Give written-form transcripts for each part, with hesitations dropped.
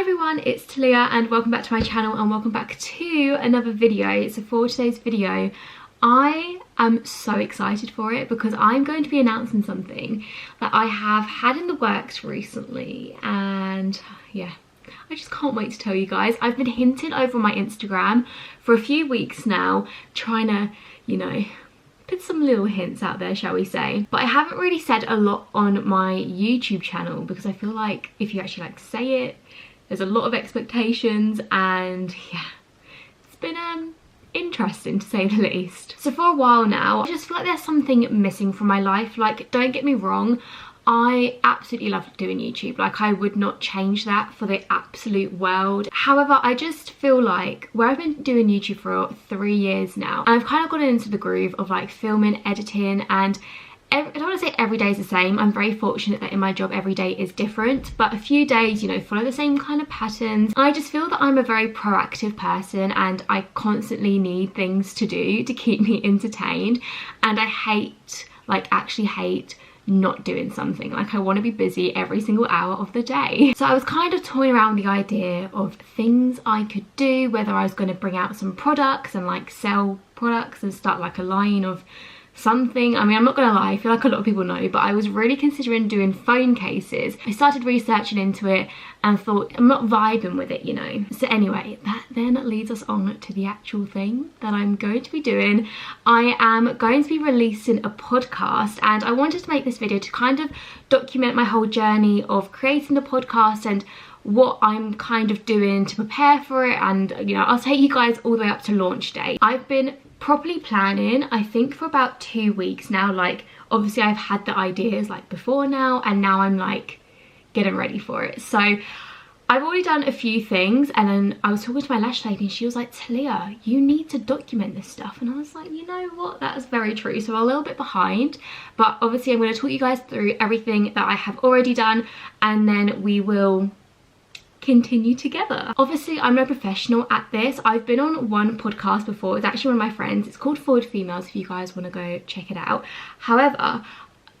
everyone, it's Talia and welcome back to my channel and welcome back to another video. So for today's video, I am so excited for it because I'm going to be announcing something that I have had in the works recently, and yeah, I just can't wait to tell you guys. I've been hinting over on my Instagram for a few weeks now, trying to, you know, put some little hints out there, shall we say. But I haven't really said a lot on my YouTube channel because I feel like if you actually say it, there's a lot of expectations, and yeah, it's been interesting to say the least. So for a while now, I just feel like there's something missing from my life. Like, don't get me wrong, I absolutely love doing YouTube. Like, I would not change that for the absolute world. However, I just feel like where I've been doing YouTube for 3 years now, and I've kind of gotten into the groove of like filming, editing, and I don't want to say every day is the same. I'm very fortunate that in my job every day is different, but a few days, you know, follow the same kind of patterns. I just feel that I'm a very proactive person and I constantly need things to do to keep me entertained, and I hate, like actually hate, not doing something. Like, I want to be busy every single hour of the day. So I was kind of toying around the idea of things I could do, whether I was going to bring out some products and like sell products and start like a line of something. I mean, I'm not gonna lie, I feel like a lot of people know, but I was really considering doing phone cases. I started researching into it and thought I'm not vibing with it, you know. So anyway, that then leads us on to the actual thing that I'm going to be doing. I am going to be releasing a podcast, and I wanted to make this video to kind of document my whole journey of creating the podcast and what I'm kind of doing to prepare for it, and you know, I'll take you guys all the way up to launch day. I've been properly planning, I think, for about 2 weeks now. Like, obviously I've had the ideas like before now, and now I'm like getting ready for it. So I've already done a few things, and then I was talking to my lash lady and she was like, Talia, you need to document this stuff. And I was like, you know what, that is very true. So I'm a little bit behind, but obviously I'm going to talk you guys through everything that I have already done, and then we will continue together. Obviously I'm no professional at this. I've been on one podcast before. It's actually one of my friends. It's called Forward Females, if you guys want to go check it out. However,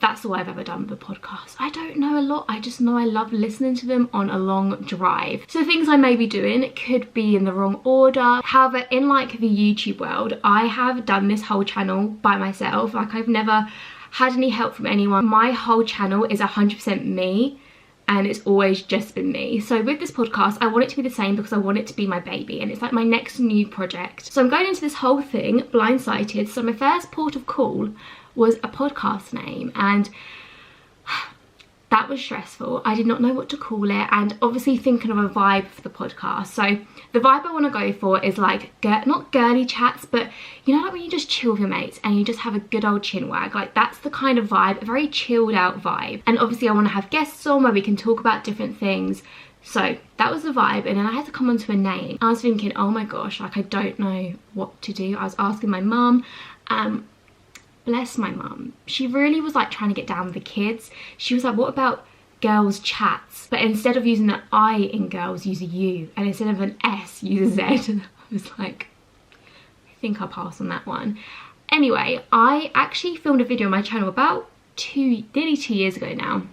that's all I've ever done with a podcast. I don't know a lot. I just know I love listening to them on a long drive. So things I may be doing could be in the wrong order. However, in like the YouTube world, I have done this whole channel by myself. Like, I've never had any help from anyone. My whole channel is 100% me, and it's always just been me. So with this podcast, I want it to be the same because I want it to be my baby, and it's like my next new project. So I'm going into this whole thing blindsided. So my first port of call was a podcast name, and that was stressful. I did not know what to call it, and obviously thinking of a vibe for the podcast. So the vibe I want to go for is like, not girly chats, but you know, like when you just chill with your mates and you just have a good old chin wag. Like, that's the kind of vibe, a very chilled out vibe. And obviously I want to have guests on where we can talk about different things. So that was the vibe, and then I had to come onto a name. I was thinking, oh my gosh, like I don't know what to do. I was asking my mum. Bless my mum, she really was like trying to get down with the kids. She was like, what about girls chats, but instead of using the I in girls, use a U, and instead of an S, use a Z. And I was like, I think I'll pass on that one. Anyway, I actually filmed a video on my channel about nearly 2 years ago now,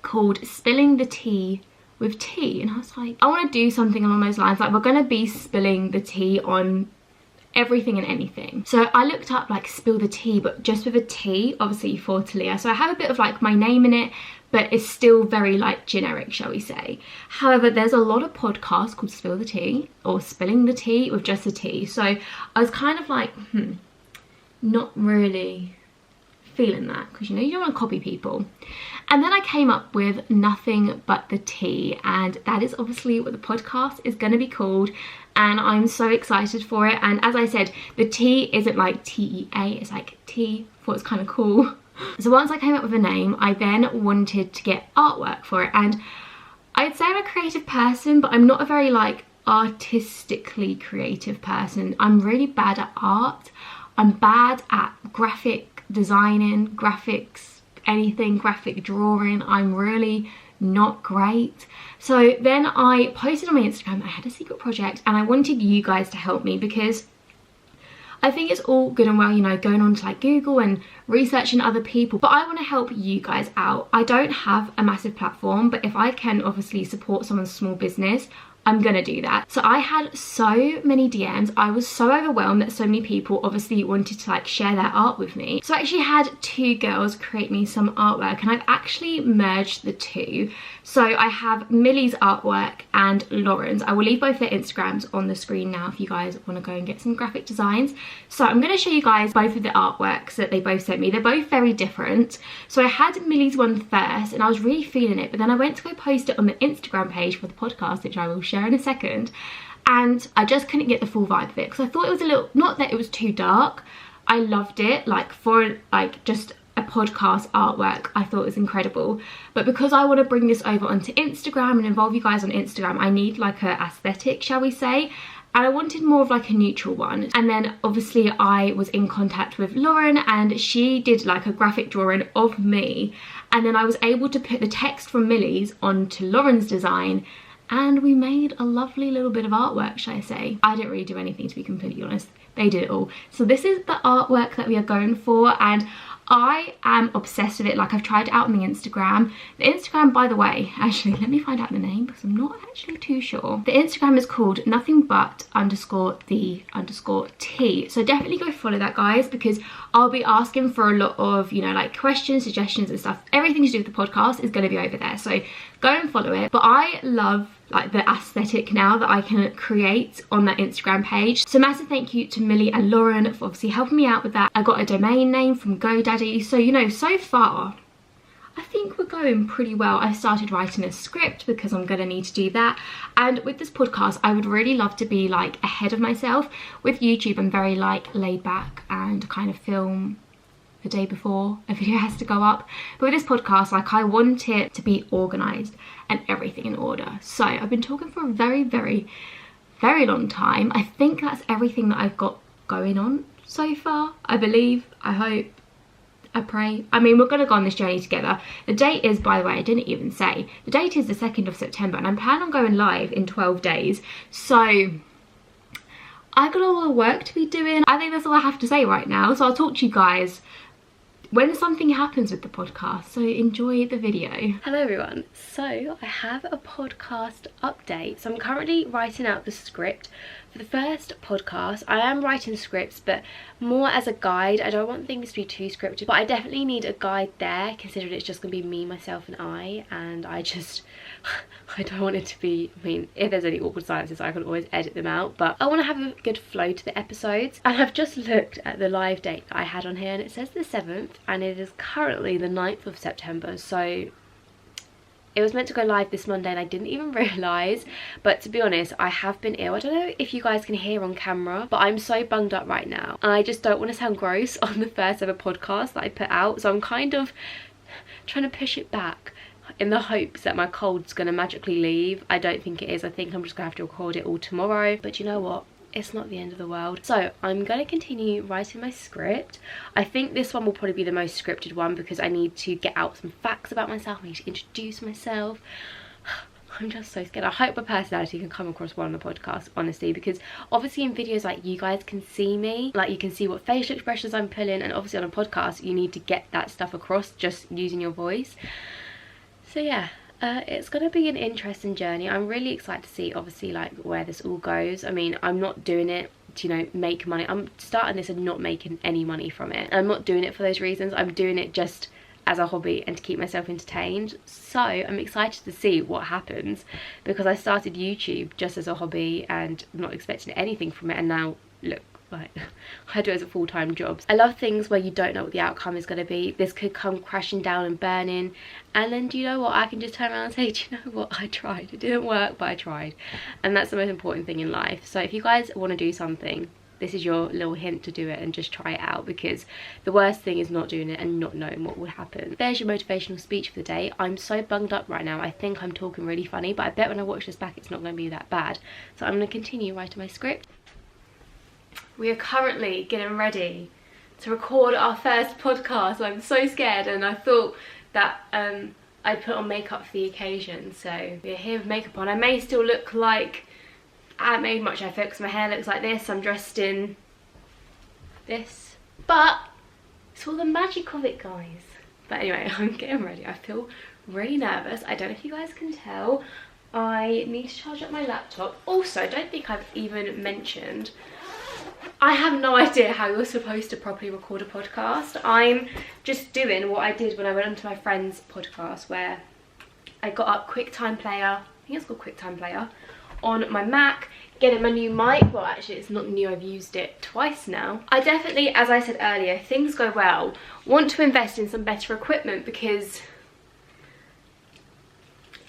called Spilling the Tea with Tea, and I was like, I want to do something along those lines. Like, we're gonna be spilling the tea on everything and anything. So I looked up like spill the tea, but just with a T, obviously, for Talia. So I have a bit of like my name in it, but it's still very like generic, shall we say. However, there's a lot of podcasts called Spill the Tea or Spilling the Tea with just a T. So I was kind of like, not really feeling that, because you know, you don't want to copy people. And then I came up with Nothing But the Tea, and that is obviously what the podcast is going to be called, and I'm so excited for it. And as I said, the T isn't like T-E-A, it's like T. Thought it's kind of cool. So once I came up with a name, I then wanted to get artwork for it, and I'd say I'm a creative person, but I'm not a very like artistically creative person. I'm really bad at art. I'm bad at graphic designing, graphics, anything, graphic drawing. I'm really not great. So then I posted on my Instagram that I had a secret project and I wanted you guys to help me, because I I think it's all good and well, you know, going on to like Google and researching other people, but I want to help you guys out. I don't have a massive platform, but if I can obviously support someone's small business, I'm gonna do that. So I had so many DMs. I was so overwhelmed that so many people obviously wanted to like share their art with me. So I actually had 2 girls create me some artwork, and I've actually merged the 2. So I have Millie's artwork and Lauren's. I will leave both their Instagrams on the screen now if you guys want to go and get some graphic designs. So I'm going to show you guys both of the artworks that they both sent me. They're both very different. So I had Millie's one first and I was really feeling it, but then I went to go post it on the Instagram page for the podcast, which I will share in a second, and I just couldn't get the full vibe of it because I thought it was a little, not that it was too dark, I loved it, like for like just a podcast artwork, I thought it was incredible, but because I want to bring this over onto Instagram and involve you guys on Instagram, I need like a aesthetic, shall we say, and I wanted more of like a neutral one. And then obviously I was in contact with Lauren and she did like a graphic drawing of me, and then I was able to put the text from Millie's onto Lauren's design, and we made a lovely little bit of artwork, shall I say. I didn't really do anything, to be completely honest. They did it all. So this is the artwork that we are going for, and I am obsessed with it. Like, I've tried it out on the Instagram. The Instagram, by the way, actually, let me find out the name because I'm not actually too sure. The Instagram is called nothing_but_the_tea. So definitely go follow that, guys, because I'll be asking for a lot of, you know, like questions, suggestions and stuff. Everything to do with the podcast is going to be over there. So go and follow it. But I love like the aesthetic now that I can create on that Instagram page. So massive thank you to Millie and Lauren for obviously helping me out with that. I got a domain name from GoDaddy. So, you know, so far I think we're going pretty well. I started writing a script because I'm gonna need to do that. And with this podcast, I would really love to be like ahead of myself. With YouTube, I'm very like laid back and kind of film the day before a video has to go up. But with this podcast, like, I want it to be organized and everything in order. So I've been talking for a very, very, very long time. I think that's everything that I've got going on so far. I believe, I hope, I pray. I mean, we're gonna go on this journey together. The date is, by the way, I didn't even say, the date is the 2nd of September and I'm planning on going live in 12 days. So I got all the work to be doing. I think that's all I have to say right now. So I'll talk to you guys when something happens with the podcast, so enjoy the video. Hello everyone, so I have a podcast update. So I'm currently writing out the script for the first podcast. I am writing scripts, but more as a guide. I don't want things to be too scripted, but I definitely need a guide there, considering it's just going to be me, myself and I don't want it to be, I mean, if there's any awkward silences I can always edit them out, but I want to have a good flow to the episodes. And I've just looked at the live date that I had on here and it says the 7th and it is currently the 9th of September, so it was meant to go live this Monday and I didn't even realise. But to be honest, I have been ill. I don't know if you guys can hear on camera, but I'm so bunged up right now and I just don't want to sound gross on the first ever podcast that I put out, so I'm kind of trying to push it back in the hopes that my cold's gonna magically leave. I don't think it is. I think I'm just gonna have to record it all tomorrow, but you know what, it's not the end of the world. So I'm gonna continue writing my script. I think this one will probably be the most scripted one because I need to get out some facts about myself. I need to introduce myself. I'm just so scared. I hope my personality can come across well on the podcast, honestly, because obviously in videos like you guys can see me, like you can see what facial expressions I'm pulling, and obviously on a podcast you need to get that stuff across just using your voice. So yeah, it's going to be an interesting journey. I'm really excited to see obviously like where this all goes. I mean, I'm not doing it to, you know, make money. I'm starting this and not making any money from it. I'm not doing it for those reasons. I'm doing it just as a hobby and to keep myself entertained. So I'm excited to see what happens because I started YouTube just as a hobby and I'm not expecting anything from it, and now look, like, I do it as a full-time job. I love things where you don't know what the outcome is going to be. This could come crashing down and burning, and then do you know what, I can just turn around and say, do you know what, I tried. It didn't work, but I tried. And that's the most important thing in life. So if you guys want to do something, this is your little hint to do it and just try it out, because the worst thing is not doing it and not knowing what will happen. There's your motivational speech for the day. I'm so bunged up right now. I think I'm talking really funny, but I bet when I watch this back it's not going to be that bad. So I'm going to continue writing my script. We are currently getting ready to record our first podcast. I'm so scared, and I thought that I'd put on makeup for the occasion. So we're here with makeup on. I may still look like I haven't made much effort because my hair looks like this. I'm dressed in this. But it's all the magic of it, guys. But anyway, I'm getting ready. I feel really nervous. I don't know if you guys can tell. I need to charge up my laptop. Also, I don't think I've even mentioned, I have no idea how you're supposed to properly record a podcast. I'm just doing what I did when I went onto my friend's podcast, where I got up QuickTime Player, I think it's called QuickTime Player, on my Mac, getting my new mic. Well, actually it's not new, I've used it twice now. I definitely, as I said earlier, if things go well, want to invest in some better equipment because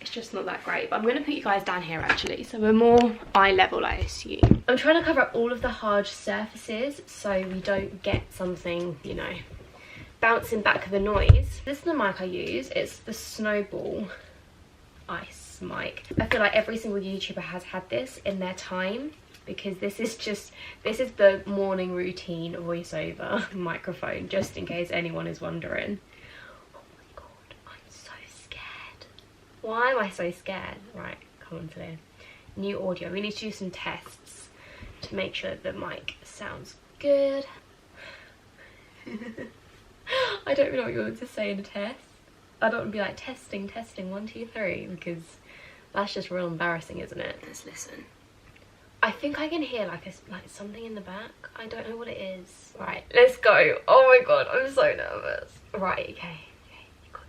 it's just not that great. But I'm going to put you guys down here actually, so we're more eye level, I assume. I'm trying to cover up all of the hard surfaces so we don't get something, you know, bouncing back the noise. This is the mic I use. It's the Snowball Ice mic. I feel like every single YouTuber has had this in their time, because this is the morning routine voiceover microphone, just in case anyone is wondering. Oh my god, I'm so scared. Why am I so scared? Right, come on, Talia. New audio. We need to do some tests to make sure that the mic sounds good. I don't know what you want to say in a test. I don't want to be like testing 1 2 3, because that's just real embarrassing, isn't it? Let's listen. I think I can hear like something in the back. I don't know what it is. Right, let's go. Oh my god, I'm so nervous. Right, okay, you got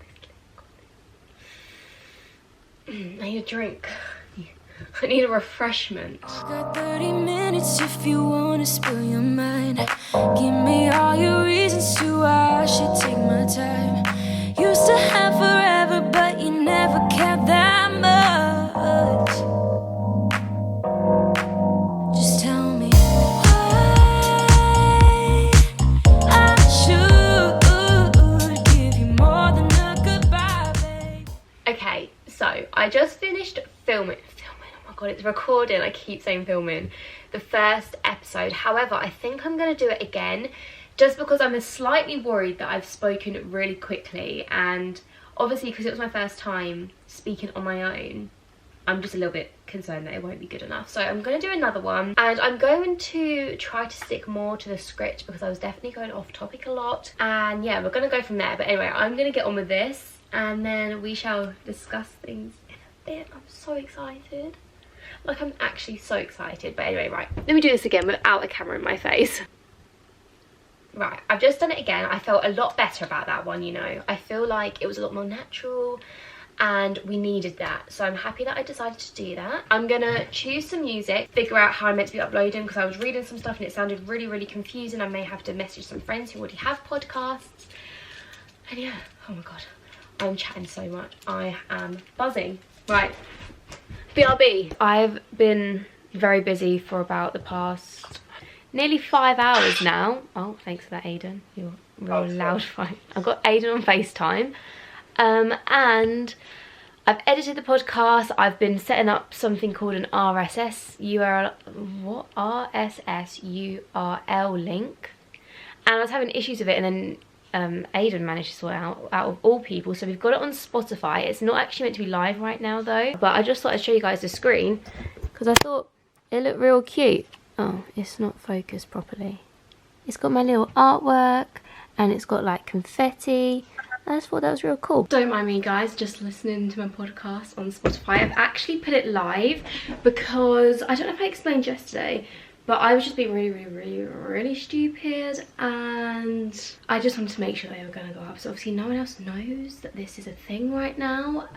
this. I need a drink. I need a refreshment. Got 30 minutes if you wanna spill your mind. Give me all your reasons to why I should take my time. Used to have forever, but you never cared that much. Just tell me why I should give you more than a goodbye, babe. Okay, so I just finished filming. Oh my god, it's recording. I keep saying filming. The first episode. However, I think I'm going to do it again, just because I'm slightly worried that I've spoken really quickly, and obviously because it was my first time speaking on my own, I'm just a little bit concerned that it won't be good enough. So I'm going to do another one, and I'm going to try to stick more to the script, because I was definitely going off topic a lot. And yeah, we're going to go from there. But anyway, I'm going to get on with this, and then we shall discuss things in a bit. I'm so excited. Like, I'm actually so excited. But anyway, right, let me do this again without a camera in my face. Right, I've just done it again. I felt a lot better about that one, you know. I feel like it was a lot more natural, and we needed that. So I'm happy that I decided to do that. I'm gonna choose some music, figure out how I'm meant to be uploading, because I was reading some stuff and it sounded really, really confusing. I may have to message some friends who already have podcasts. And yeah, oh my god, I'm chatting so much. I am buzzing. Right, BRB. I've been very busy for about the past nearly 5 hours now. Oh, thanks for that, Aiden. You're real loud. I've got Aiden on FaceTime. And I've edited the podcast. I've been setting up something called an RSS URL. What? RSS URL link. And I was having issues with it, and then Aiden managed to sort it out of all people. So we've got it on Spotify. It's not actually meant to be live right now though, but I just thought I'd show you guys the screen, because I thought it looked real cute. Oh, it's not focused properly. It's got my little artwork, and it's got like confetti. I just thought that was real cool. Don't mind me, guys, just listening to my podcast on Spotify. I've actually put it live because I don't know if I explained yesterday, but I was just being really stupid, and I just wanted to make sure they were going to go up. So obviously no one else knows that this is a thing right now.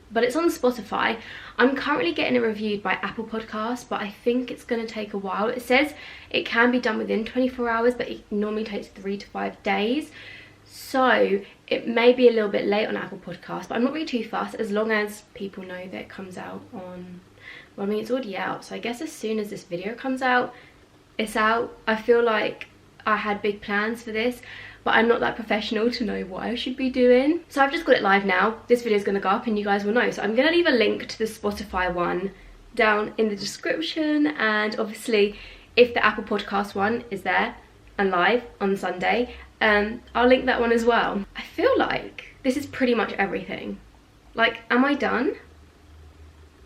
But it's on Spotify. I'm currently getting it reviewed by Apple Podcasts, but I think it's going to take a while. It says it can be done within 24 hours, but it normally takes 3 to 5 days. So it may be a little bit late on Apple Podcasts, but I'm not really too fussed, as long as people know that it comes out on, well, I mean, it's already out. So I guess as soon as this video comes out, it's out. I feel like I had big plans for this, but I'm not that professional to know what I should be doing. So I've just got it live now. This video is going to go up and you guys will know. So I'm going to leave a link to the Spotify one down in the description, and obviously if the Apple Podcast one is there and live on Sunday, I'll link that one as well. I feel like this is pretty much everything. Like, am I done?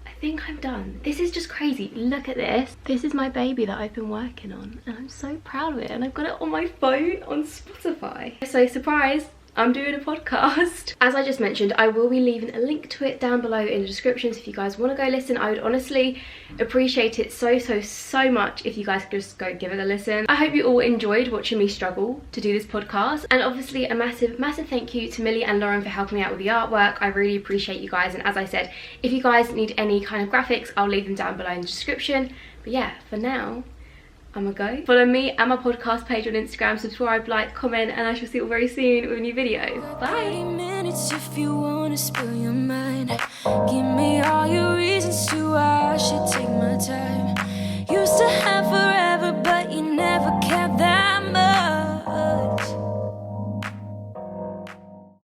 I think I'm done. This is just crazy. Look at this. This is my baby that I've been working on, and I'm so proud of it, and I've got it on my phone on Spotify. So surprise, I'm doing a podcast. As I just mentioned, I will be leaving a link to it down below in the description, so if you guys want to go listen, I would honestly appreciate it so much if you guys could just go give it a listen. I hope you all enjoyed watching me struggle to do this podcast, and obviously a massive thank you to Millie and Lauren for helping me out with the artwork. I really appreciate you guys, and as I said, if you guys need any kind of graphics, I'll leave them down below in the description. But yeah, for now, I'm gonna go. Follow me and my podcast page on Instagram, subscribe, like, comment, and I shall see you all very soon with a new video. Bye! 30 minutes if you wanna spill your mind. Give me all your reasons